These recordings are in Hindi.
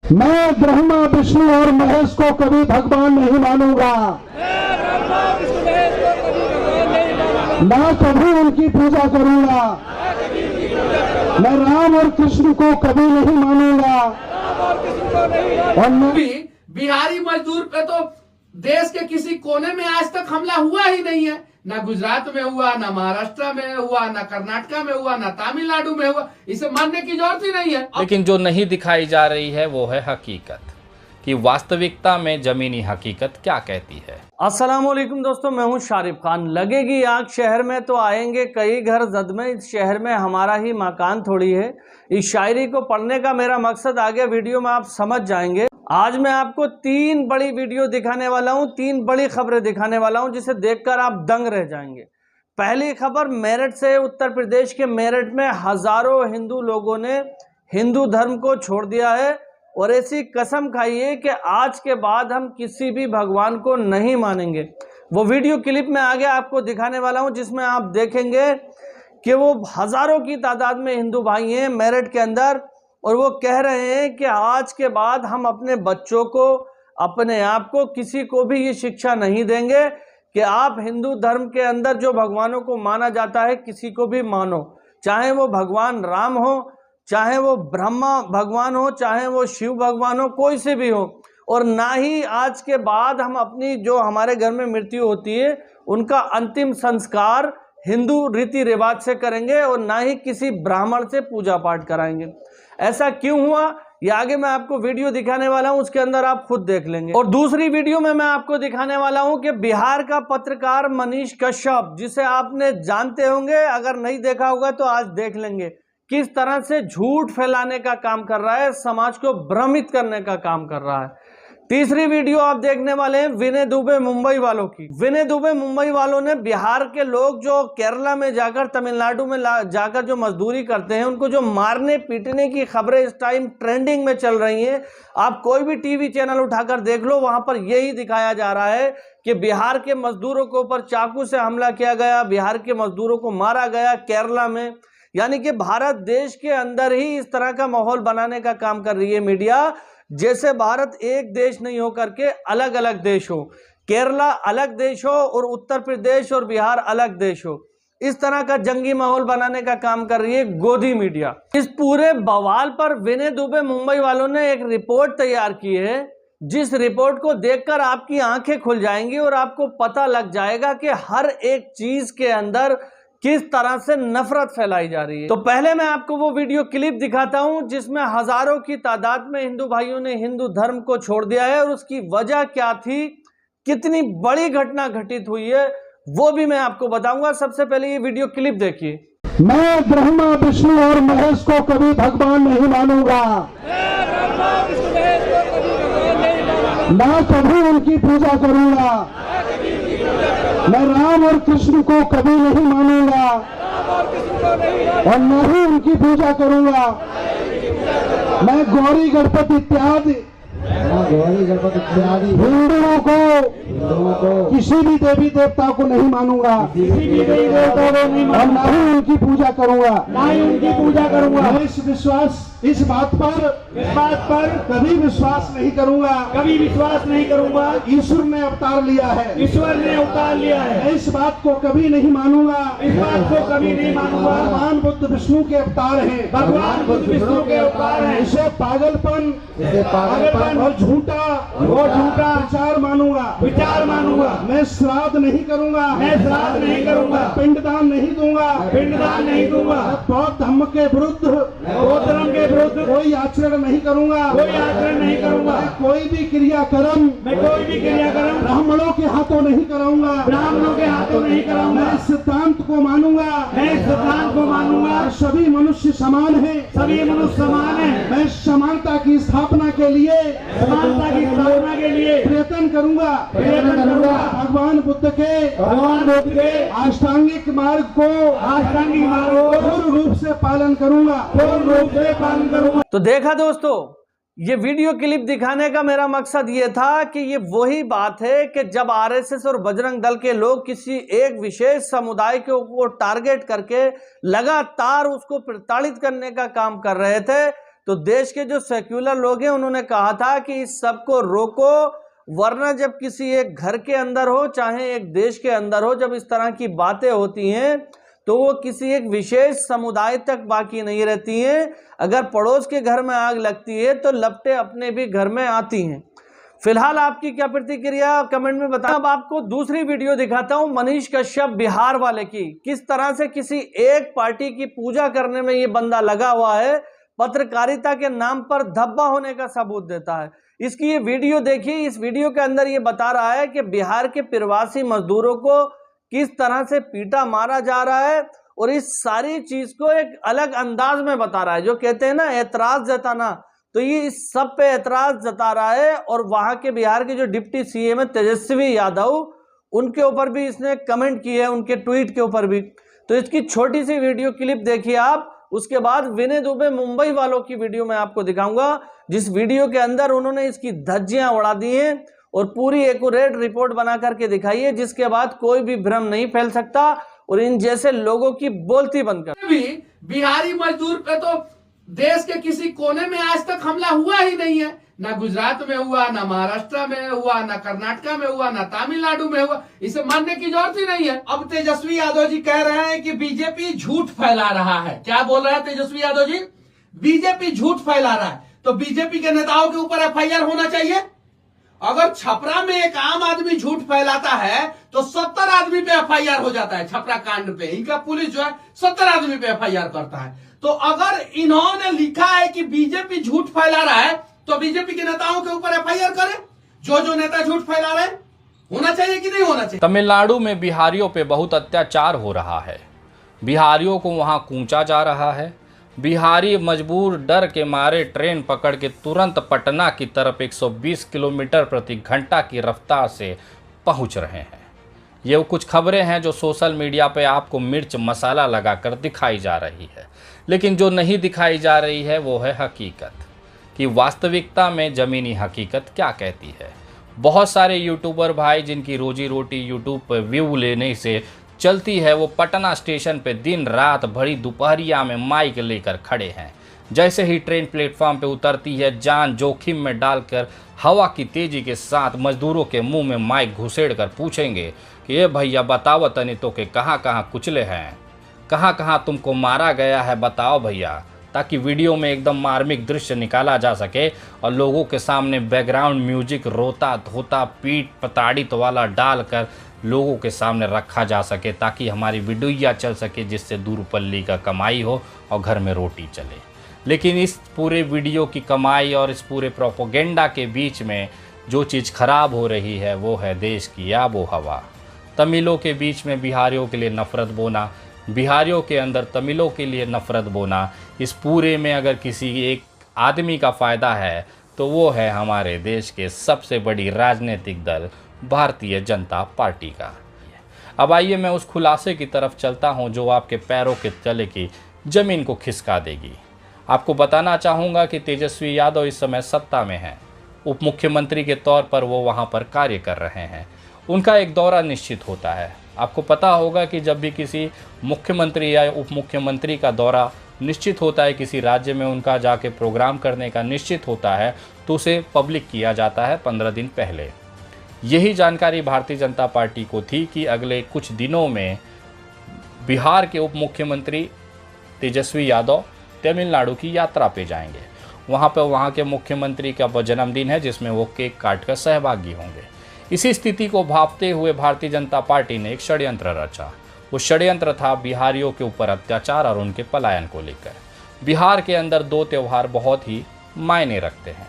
मैं ब्रह्मा विष्णु और महेश को कभी भगवान नहीं मानूंगा, ना कभी उनकी पूजा करूंगा। मैं राम और कृष्ण को कभी नहीं मानूंगा। और बिहारी मजदूर पे तो देश के किसी कोने में आज तक हमला हुआ ही नहीं है। ना गुजरात में हुआ, ना महाराष्ट्र में हुआ, ना कर्नाटक में हुआ, ना तमिलनाडु में हुआ। इसे मानने की जरूरत ही नहीं है। लेकिन जो नहीं दिखाई जा रही है वो है हकीकत, कि वास्तविकता में जमीनी हकीकत क्या कहती है। अस्सलामुअलैकुम दोस्तों, मैं हूं शारिफ खान। लगेगी आग शहर में तो आएंगे कई घर जद में, इस शहर में हमारा ही मकान थोड़ी है। इस शायरी को पढ़ने का मेरा मकसद आगे वीडियो में आप समझ जाएंगे। आज मैं आपको 3 बड़ी वीडियो दिखाने वाला हूं, 3 बड़ी खबरें दिखाने वाला हूं, जिसे देखकर आप दंग रह जाएंगे। पहली खबर मेरठ से। उत्तर प्रदेश के मेरठ में हजारों हिंदू लोगों ने हिंदू धर्म को छोड़ दिया है और ऐसी कसम खाई है कि आज के बाद हम किसी भी भगवान को नहीं मानेंगे। वो वीडियो क्लिप में आगे आपको दिखाने वाला हूं, जिसमें आप देखेंगे कि वो हजारों की तादाद में हिंदू भाई हैं मेरठ के अंदर, और वो कह रहे हैं कि आज के बाद हम अपने बच्चों को, अपने आप को, किसी को भी ये शिक्षा नहीं देंगे कि आप हिंदू धर्म के अंदर जो भगवानों को माना जाता है किसी को भी मानो, चाहे वो भगवान राम हो, चाहे वो ब्रह्मा भगवान हो, चाहे वो शिव भगवान हो, कोई से भी हो। और ना ही आज के बाद हम अपनी जो हमारे घर में मृत्यु होती है उनका अंतिम संस्कार हिंदू रीति रिवाज से करेंगे, और ना ही किसी ब्राह्मण से पूजा पाठ कराएंगे। ऐसा क्यों हुआ ये आगे मैं आपको वीडियो दिखाने वाला हूं, उसके अंदर आप खुद देख लेंगे। और दूसरी वीडियो में मैं आपको दिखाने वाला हूं कि बिहार का पत्रकार मनीष कश्यप, जिसे आपने जानते होंगे, अगर नहीं देखा होगा तो आज देख लेंगे, किस तरह से झूठ फैलाने का काम कर रहा है, समाज को भ्रमित करने का काम कर रहा है। तीसरी वीडियो आप देखने वाले हैं विनय दुबे मुंबई वालों की। विनय दुबे मुंबई वालों ने बिहार के लोग जो केरला में जाकर, तमिलनाडु में जाकर जो मजदूरी करते हैं, उनको जो मारने पीटने की खबरें इस टाइम ट्रेंडिंग में चल रही हैं। आप कोई भी टीवी चैनल उठाकर देख लो, वहां पर यही दिखाया जा रहा है कि बिहार के मजदूरों के ऊपर चाकू से हमला किया गया, बिहार के मजदूरों को मारा गया केरला में। यानी कि भारत देश के अंदर ही इस तरह का माहौल बनाने का काम कर रही है मीडिया, जैसे भारत एक देश नहीं हो करके अलग अलग देश हो, केरला अलग देश हो और उत्तर प्रदेश और बिहार अलग देश हो। इस तरह का जंगी माहौल बनाने का काम कर रही है गोदी मीडिया। इस पूरे बवाल पर विनय दुबे मुंबई वालों ने एक रिपोर्ट तैयार की है, जिस रिपोर्ट को देखकर आपकी आंखें खुल जाएंगी और आपको पता लग जाएगा कि हर एक चीज के अंदर किस तरह से नफरत फैलाई जा रही है। तो पहले मैं आपको वो वीडियो क्लिप दिखाता हूं, जिसमें हजारों की तादाद में हिंदू भाइयों ने हिंदू धर्म को छोड़ दिया है, और उसकी वजह क्या थी, कितनी बड़ी घटना घटित हुई है, वो भी मैं आपको बताऊंगा। सबसे पहले ये वीडियो क्लिप देखिए। मैं ब्रह्मा विष्णु और महेश को कभी भगवान नहीं मानूंगा, ना कभी उनकी पूजा करूंगा। मैं राम और कृष्ण को कभी नहीं मानूंगा और न ही उनकी पूजा करूंगा। मैं गौरी गणपति इत्यादि हिंदुओं को किसी भी देवी देवता को नहीं मानूंगा, और न ही उनकी पूजा करूंगा, मैं इस बात पर कभी विश्वास नहीं करूंगा। ईश्वर ने अवतार लिया है, मैं इस बात को कभी नहीं मानूंगा। भगवान बुद्ध विष्णु के अवतार हैं, इसे पागलपन और झूठा विचार मानूंगा। मैं श्राद्ध नहीं करूंगा, पिंडदान नहीं दूंगा। बौद्ध धर्म के विरुद्ध कोई आचरण नहीं करूंगा। कोई भी क्रियाक्रम ब्राह्मणों के हाथों नहीं कराऊंगा। मैं इस सिद्धांत को मानूंगा, सभी मनुष्य समान हैं। मैं समानता की स्थापना के लिए प्रयत्न करूंगा। भगवान बुद्ध के अष्टांगिक मार्ग को पूर्ण रूप से पालन करूंगा। तो देखा दोस्तों, ये वीडियो क्लिप दिखाने का मेरा मकसद ये था कि ये वही बात है कि जब आरएसएस और बजरंग दल के लोग किसी एक विशेष समुदाय के ऊपर टारगेट करके लगातार उसको प्रताड़ित करने का काम कर रहे थे, तो देश के जो सेक्युलर लोग हैं उन्होंने कहा था कि इस सब को रोको, वरना जब किसी एक घर के अंदर हो चाहे एक देश के अंदर हो, जब इस तरह की बातें होती हैं तो वो किसी एक विशेष समुदाय तक बाकी नहीं रहती हैं। अगर पड़ोस के घर में आग लगती है तो लपटें अपने भी घर में आती हैं। फिलहाल आपकी क्या प्रतिक्रिया कमेंट में बताएं। अब आपको दूसरी वीडियो दिखाता हूं मनीष कश्यप बिहार वाले की, किस तरह से किसी एक पार्टी की पूजा करने में ये बंदा लगा हुआ है, पत्रकारिता के नाम पर धब्बा होने का सबूत देता है। इसकी ये वीडियो देखिए। इस वीडियो के अंदर ये बता रहा है कि बिहार के प्रवासी मजदूरों को किस तरह से पीटा मारा जा रहा है, और इस सारी चीज को एक अलग अंदाज में बता रहा है। जो कहते हैं ना एतराज जताना, तो ये इस सब पे एतराज जता रहा है। और वहां के बिहार के जो डिप्टी सीएम है तेजस्वी यादव, उनके ऊपर भी इसने कमेंट किए है, उनके ट्वीट के ऊपर भी। तो इसकी छोटी सी वीडियो क्लिप देखिए आप। उसके बाद विनय दुबे मुंबई वालों की वीडियो मैं आपको दिखाऊंगा, जिस वीडियो के अंदर उन्होंने इसकी धज्जियां उड़ा दी हैं और पूरी एक्यूरेट रिपोर्ट बना करके दिखाई है, जिसके बाद कोई भी भ्रम नहीं फैल सकता और इन जैसे लोगों की बोलती बंद कर। भी बिहारी मजदूर पे तो देश के किसी कोने में आज तक हमला हुआ ही नहीं है। ना गुजरात में हुआ, ना महाराष्ट्र में हुआ, ना कर्नाटक में हुआ, ना तमिलनाडु में हुआ। इसे मानने की जरूरत ही नहीं है। अब तेजस्वी यादव जी कह रहे हैं कि बीजेपी झूठ फैला रहा है। क्या बोल रहे हैं तेजस्वी यादव जी? बीजेपी झूठ फैला रहा है। तो बीजेपी के नेताओं के ऊपर एफआईआर होना चाहिए। अगर छपरा में एक आम आदमी झूठ फैलाता है तो 70 आदमी पे एफआईआर हो जाता है। छपरा कांड पे इनका पुलिस जो है 70 आदमी पे एफआईआर करता है। तो अगर इन्होंने लिखा है कि बीजेपी झूठ फैला रहा है तो बीजेपी के नेताओं के ऊपर एफआईआर करें। जो नेता झूठ फैला रहे हैं, होना चाहिए कि नहीं होना चाहिए? तमिलनाडु में बिहारियों पे बहुत अत्याचार हो रहा है। बिहारियों को वहां कूचा जा रहा है। बिहारी मजबूर डर के मारे ट्रेन पकड़ के तुरंत पटना की तरफ 120 किलोमीटर प्रति घंटा की रफ्तार से पहुंच रहे हैं। ये कुछ खबरें हैं जो सोशल मीडिया पे आपको मिर्च मसाला लगाकर दिखाई जा रही है, लेकिन जो नहीं दिखाई जा रही है वो है हकीकत, कि वास्तविकता में ज़मीनी हकीकत क्या कहती है। बहुत सारे यूट्यूबर भाई जिनकी रोजी रोटी यूट्यूब पर व्यू लेने से चलती है, वो पटना स्टेशन पे दिन रात भरी दोपहरिया में माइक लेकर खड़े हैं। जैसे ही ट्रेन प्लेटफॉर्म पे उतरती है, जान जोखिम में डालकर हवा की तेजी के साथ मजदूरों के मुंह में माइक घुसेड़ कर पूछेंगे कि ये भैया बताओ तनी तो के कहाँ कहाँ कुचले हैं, कहाँ कहाँ तुमको मारा गया है, बताओ भैया, ताकि वीडियो में एकदम मार्मिक दृश्य निकाला जा सके और लोगों के सामने बैकग्राउंड म्यूजिक रोता धोता पीठ प्रताड़ित वाला डालकर लोगों के सामने रखा जा सके, ताकि हमारी वीडियो चल सके, जिससे दूरपल्ली का कमाई हो और घर में रोटी चले। लेकिन इस पूरे वीडियो की कमाई और इस पूरे प्रोपोगेंडा के बीच में जो चीज़ खराब हो रही है वो है देश की आबो हवा। तमिलों के बीच में बिहारियों के लिए नफ़रत बोना, बिहारियों के अंदर तमिलों के लिए नफ़रत बोना, इस पूरे में अगर किसी एक आदमी का फ़ायदा है तो वो है हमारे देश के सबसे बड़ी राजनीतिक दल भारतीय जनता पार्टी का। अब आइए मैं उस खुलासे की तरफ चलता हूं जो आपके पैरों के तले की ज़मीन को खिसका देगी। आपको बताना चाहूँगा कि तेजस्वी यादव इस समय सत्ता में हैं। उप मुख्यमंत्री के तौर पर वो वहाँ पर कार्य कर रहे हैं। उनका एक दौरा निश्चित होता है। आपको पता होगा कि जब भी किसी मुख्यमंत्री या उप मुख्यमंत्री का दौरा निश्चित होता है, किसी राज्य में उनका जाके प्रोग्राम करने का निश्चित होता है, तो उसे पब्लिक किया जाता है 15 दिन पहले। यही जानकारी भारतीय जनता पार्टी को थी कि अगले कुछ दिनों में बिहार के उप मुख्यमंत्री तेजस्वी यादव तमिलनाडु की यात्रा पे जाएंगे। वहाँ पर वहाँ के मुख्यमंत्री का जन्मदिन है, जिसमें वो केक काट कर सहभागी होंगे। इसी स्थिति को भांपते हुए भारतीय जनता पार्टी ने एक षड्यंत्र रचा। वो षड्यंत्र था बिहारियों के ऊपर अत्याचार और उनके पलायन को लेकर। बिहार के अंदर 2 त्यौहार बहुत ही मायने रखते हैं।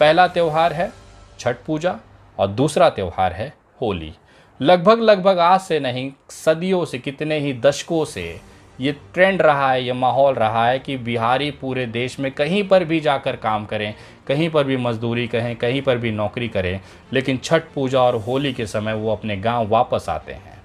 पहला त्यौहार है छठ पूजा और दूसरा त्यौहार है होली। लगभग आज से नहीं, सदियों से, कितने ही दशकों से ये ट्रेंड रहा है, ये माहौल रहा है कि बिहारी पूरे देश में कहीं पर भी जाकर काम करें, कहीं पर भी मजदूरी करें, कहीं पर भी नौकरी करें, लेकिन छठ पूजा और होली के समय वो अपने गांव वापस आते हैं।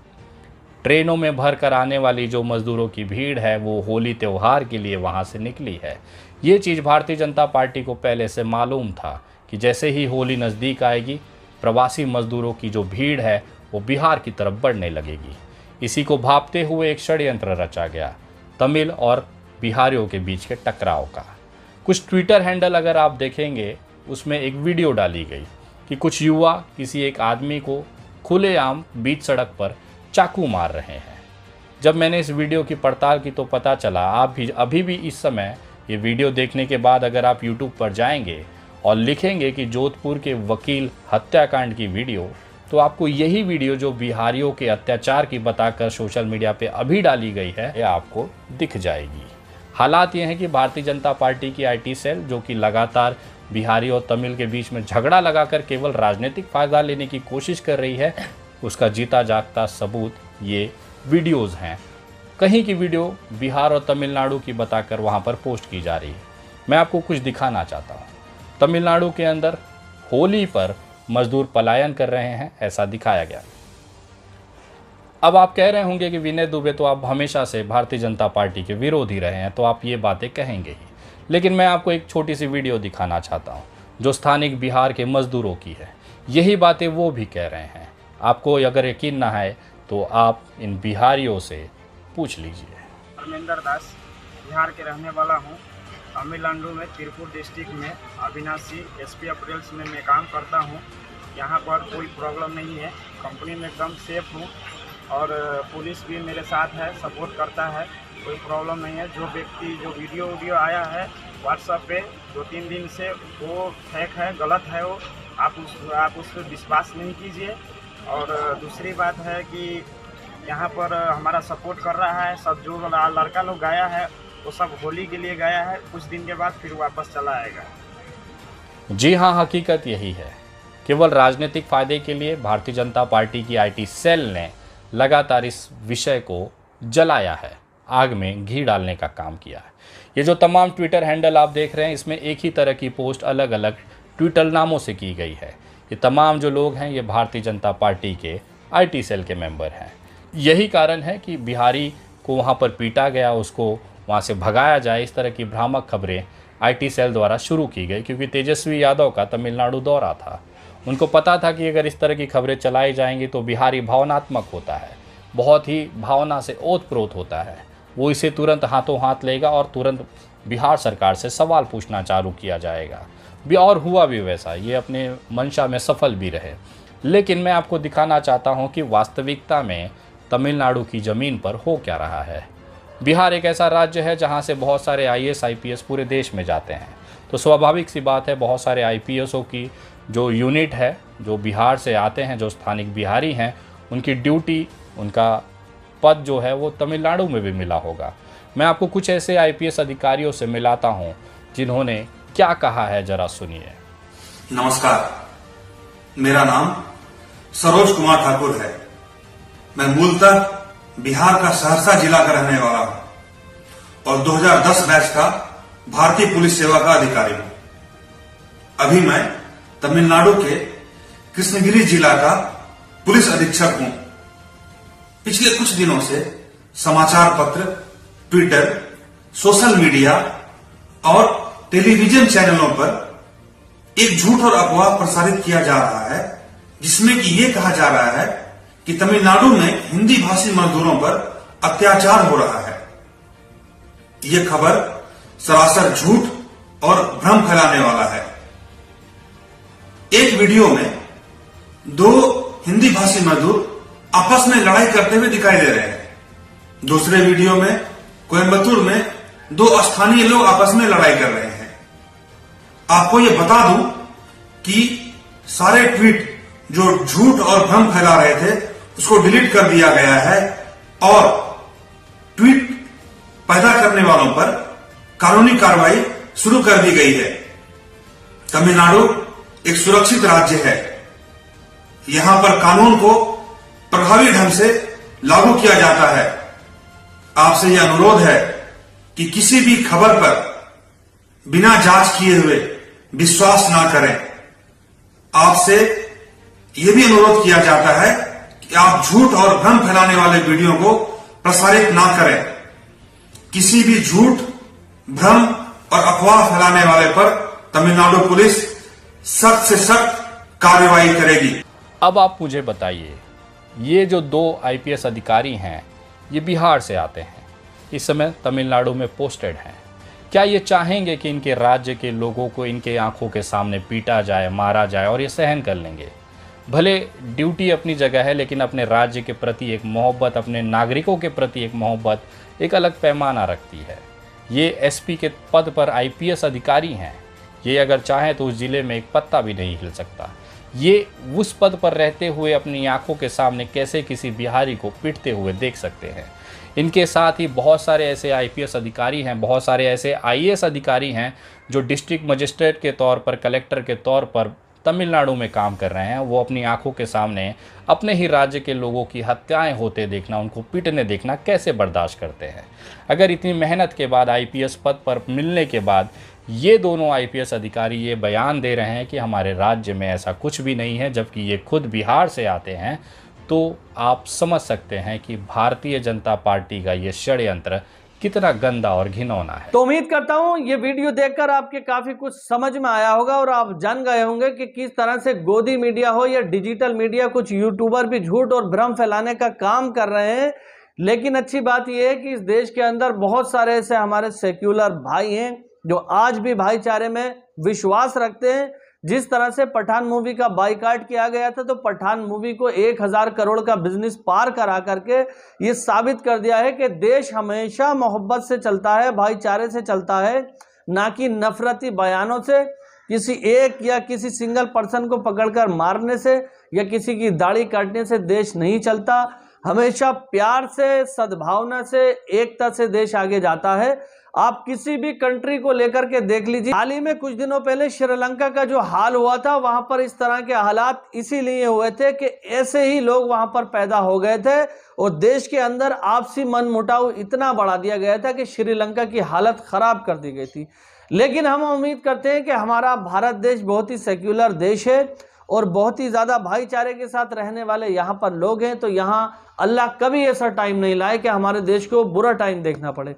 ट्रेनों में भर कर आने वाली जो मजदूरों की भीड़ है वो होली त्यौहार के लिए वहाँ से निकली है। ये चीज़ भारतीय जनता पार्टी को पहले से मालूम था कि जैसे ही होली नज़दीक आएगी, प्रवासी मजदूरों की जो भीड़ है वो बिहार की तरफ बढ़ने लगेगी। इसी को भांपते हुए एक षड्यंत्र रचा गया, तमिल और बिहारियों के बीच के टकराव का। कुछ ट्विटर हैंडल अगर आप देखेंगे उसमें एक वीडियो डाली गई कि कुछ युवा किसी एक आदमी को खुलेआम बीच सड़क पर चाकू मार रहे हैं। जब मैंने इस वीडियो की पड़ताल की तो पता चला, आप भी अभी भी इस समय ये वीडियो देखने के बाद अगर आप YouTube पर जाएंगे और लिखेंगे कि जोधपुर के वकील हत्याकांड की वीडियो, तो आपको यही वीडियो जो बिहारियों के अत्याचार की बताकर सोशल मीडिया पे अभी डाली गई है, ये आपको दिख जाएगी। हालात ये हैं कि भारतीय जनता पार्टी की IT सेल, जो कि लगातार बिहारी और तमिल के बीच में झगड़ा लगाकर केवल राजनीतिक फायदा लेने की कोशिश कर रही है, उसका जीता जागता सबूत ये वीडियोज़ हैं। कहीं की वीडियो बिहार और तमिलनाडु की बताकर वहाँ पर पोस्ट की जा रही है। मैं आपको कुछ दिखाना चाहता हूँ। तमिलनाडु के अंदर होली पर मजदूर पलायन कर रहे हैं, ऐसा दिखाया गया। अब आप कह रहे होंगे कि विनय दुबे तो आप हमेशा से भारतीय जनता पार्टी के विरोधी रहे हैं, तो आप ये बातें कहेंगे ही। लेकिन मैं आपको एक छोटी सी वीडियो दिखाना चाहता हूँ जो स्थानिक बिहार के मजदूरों की है। यही बातें वो भी कह रहे हैं। आपको अगर यकीन ना है तो आप इन बिहारियों से पूछ लीजिए। धर्मेंद्र दास बिहार के रहने वाला हूँ। तमिलनाडु में तिरुपुर डिस्ट्रिक्ट में अविनाशी SP अप्रैल्स में मैं काम करता हूँ। यहाँ पर कोई प्रॉब्लम नहीं है, कंपनी में एकदम सेफ हूँ और पुलिस भी मेरे साथ है, सपोर्ट करता है, कोई प्रॉब्लम नहीं है। जो व्यक्ति जो वीडियो आया है व्हाट्सएप पे 2-3 दिन से, वो फेक है, गलत है, वो आप उस पर विश्वास नहीं कीजिए। और दूसरी बात है कि यहाँ पर हमारा सपोर्ट कर रहा है सब। जो लड़का लोग गया है वो सब होली के लिए गया है, कुछ दिन के बाद फिर वापस चला आएगा। जी हाँ, हकीकत यही है। केवल राजनीतिक फायदे के लिए भारतीय जनता पार्टी की IT सेल ने लगातार इस विषय को जलाया है, आग में घी डालने का काम किया है। ये जो तमाम ट्विटर हैंडल आप देख रहे हैं, इसमें एक ही तरह की पोस्ट अलग अलग ट्विटर नामों से की गई है। ये तमाम जो लोग हैं ये भारतीय जनता पार्टी के IT सेल के मेंबर हैं। यही कारण है कि बिहारी को वहाँ पर पीटा गया, उसको वहाँ से भगाया जाए, इस तरह की भ्रामक खबरें IT सेल द्वारा शुरू की गई। क्योंकि तेजस्वी यादव का तमिलनाडु दौरा था, उनको पता था कि अगर इस तरह की खबरें चलाई जाएंगी तो बिहारी भावनात्मक होता है, बहुत ही भावना से ओतप्रोत होता है। वो इसे तुरंत हाथों हाथ लेगा और तुरंत बिहार सरकार से सवाल पूछना चालू किया जाएगा। और हुआ भी वैसा, ये अपने मंशा में सफल भी रहे। लेकिन मैं आपको दिखाना चाहता हूँ कि वास्तविकता में तमिलनाडु की ज़मीन पर हो क्या रहा है। बिहार एक ऐसा राज्य है जहाँ से बहुत सारे IAS IPS पूरे देश में जाते हैं, तो स्वाभाविक सी बात है बहुत सारे IPSओं की जो यूनिट है, जो बिहार से आते हैं, जो स्थानिक बिहारी हैं, उनकी ड्यूटी, उनका पद जो है वो तमिलनाडु में भी मिला होगा। मैं आपको कुछ ऐसे IPS अधिकारियों से मिलाता हूँ जिन्होंने क्या कहा है, जरा सुनिए। नमस्कार, मेरा नाम सरोज कुमार ठाकुर है। मैं मूलतः बिहार का सहरसा जिला का रहने वाला हूं और 2010 बैच का भारतीय पुलिस सेवा का अधिकारी हूं। अभी मैं तमिलनाडु के कृष्णगिरी जिला का पुलिस अधीक्षक हूं। पिछले कुछ दिनों से समाचार पत्र, ट्विटर, सोशल मीडिया और टेलीविजन चैनलों पर एक झूठ और अफवाह प्रसारित किया जा रहा है, जिसमें कि ये कहा जा रहा है कि तमिलनाडु में हिंदी भाषी मजदूरों पर अत्याचार हो रहा है। ये खबर सरासर झूठ और भ्रम फैलाने वाला है। एक वीडियो में 2 हिंदी भाषी मजदूर आपस में लड़ाई करते हुए दिखाई दे रहे हैं। दूसरे वीडियो में कोयम्बतूर में 2 स्थानीय लोग आपस में लड़ाई कर रहे हैं। आपको ये बता दूं कि सारे ट्वीट जो झूठ और भ्रम फैला रहे थे उसको डिलीट कर दिया गया है और ट्वीट पैदा करने वालों पर कानूनी कार्रवाई शुरू कर दी गई है। तमिलनाडु एक सुरक्षित राज्य है। यहां पर कानून को प्रभावी ढंग से लागू किया जाता है। आपसे यह अनुरोध है कि किसी भी खबर पर बिना जांच किए हुए विश्वास ना करें। आपसे यह भी अनुरोध किया जाता है कि आप झूठ और भ्रम फैलाने वाले वीडियो को प्रसारित ना करें। किसी भी झूठ, भ्रम और अफवाह फैलाने वाले पर तमिलनाडु पुलिस सख्त से सख्त कार्रवाई करेगी। अब आप मुझे बताइए, ये जो 2 IPS अधिकारी हैं ये बिहार से आते हैं, इस समय तमिलनाडु में पोस्टेड हैं। क्या ये चाहेंगे कि इनके राज्य के लोगों को इनके आंखों के सामने पीटा जाए, मारा जाए, और ये सहन कर लेंगे? भले ड्यूटी अपनी जगह है, लेकिन अपने राज्य के प्रति एक मोहब्बत, अपने नागरिकों के प्रति एक मोहब्बत एक अलग पैमाना रखती है। ये एसपी के पद पर आईपीएस अधिकारी हैं। ये अगर चाहें तो उस ज़िले में एक पत्ता भी नहीं हिल सकता। ये उस पद पर रहते हुए अपनी आंखों के सामने कैसे किसी बिहारी को पीटते हुए देख सकते हैं। इनके साथ ही बहुत सारे ऐसे आईपीएस अधिकारी हैं, बहुत सारे ऐसे आईएएस अधिकारी हैं जो डिस्ट्रिक्ट मजिस्ट्रेट के तौर पर, कलेक्टर के तौर पर तमिलनाडु में काम कर रहे हैं। वो अपनी आंखों के सामने अपने ही राज्य के लोगों की हत्याएं होते देखना, उनको पीटने देखना कैसे बर्दाश्त करते हैं? अगर इतनी मेहनत के बाद आईपीएस पद पर मिलने के बाद ये दोनों आईपीएस अधिकारी ये बयान दे रहे हैं कि हमारे राज्य में ऐसा कुछ भी नहीं है, जबकि ये खुद बिहार से आते हैं, तो आप समझ सकते हैं कि भारतीय जनता पार्टी का ये षड्यंत्र कितना गंदा और घिनौना है। तो उम्मीद करता हूं ये वीडियो देखकर आपके काफी कुछ समझ में आया होगा और आप जान गए होंगे कि किस तरह से गोदी मीडिया हो या डिजिटल मीडिया, कुछ यूट्यूबर भी झूठ और भ्रम फैलाने का काम कर रहे हैं। लेकिन अच्छी बात यह है कि इस देश के अंदर बहुत सारे ऐसे हमारे सेक्युलर भाई हैं जो आज भी भाईचारे में विश्वास रखते हैं। जिस तरह से पठान मूवी का बाइकाट किया गया था, तो पठान मूवी को 1000 करोड़ का बिजनेस पार करा करके ये साबित कर दिया है कि देश हमेशा मोहब्बत से चलता है, भाईचारे से चलता है, ना कि नफरती बयानों से, किसी एक या किसी सिंगल पर्सन को पकड़कर मारने से या किसी की दाढ़ी काटने से देश नहीं चलता। हमेशा प्यार से, सद्भावना से, एकता से देश आगे जाता है। आप किसी भी कंट्री को लेकर के देख लीजिए। हाल ही में कुछ दिनों पहले श्रीलंका का जो हाल हुआ था, वहां पर इस तरह के हालात इसीलिए हुए थे कि ऐसे ही लोग वहां पर पैदा हो गए थे और देश के अंदर आपसी मनमुटाव इतना बढ़ा दिया गया था कि श्रीलंका की हालत खराब कर दी गई थी। लेकिन हम उम्मीद करते हैं कि हमारा भारत देश बहुत ही सेक्युलर देश है और बहुत ही ज़्यादा भाईचारे के साथ रहने वाले यहाँ पर लोग हैं। तो यहाँ अल्लाह कभी ऐसा टाइम नहीं लाए कि हमारे देश को बुरा टाइम देखना पड़े।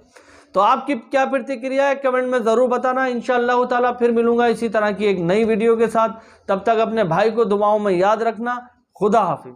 तो आपकी क्या प्रतिक्रिया है कमेंट में ज़रूर बताना। इंशाअल्लाह ताला फिर मिलूंगा इसी तरह की एक नई वीडियो के साथ। तब तक अपने भाई को दुआओं में याद रखना। खुदा हाफिज।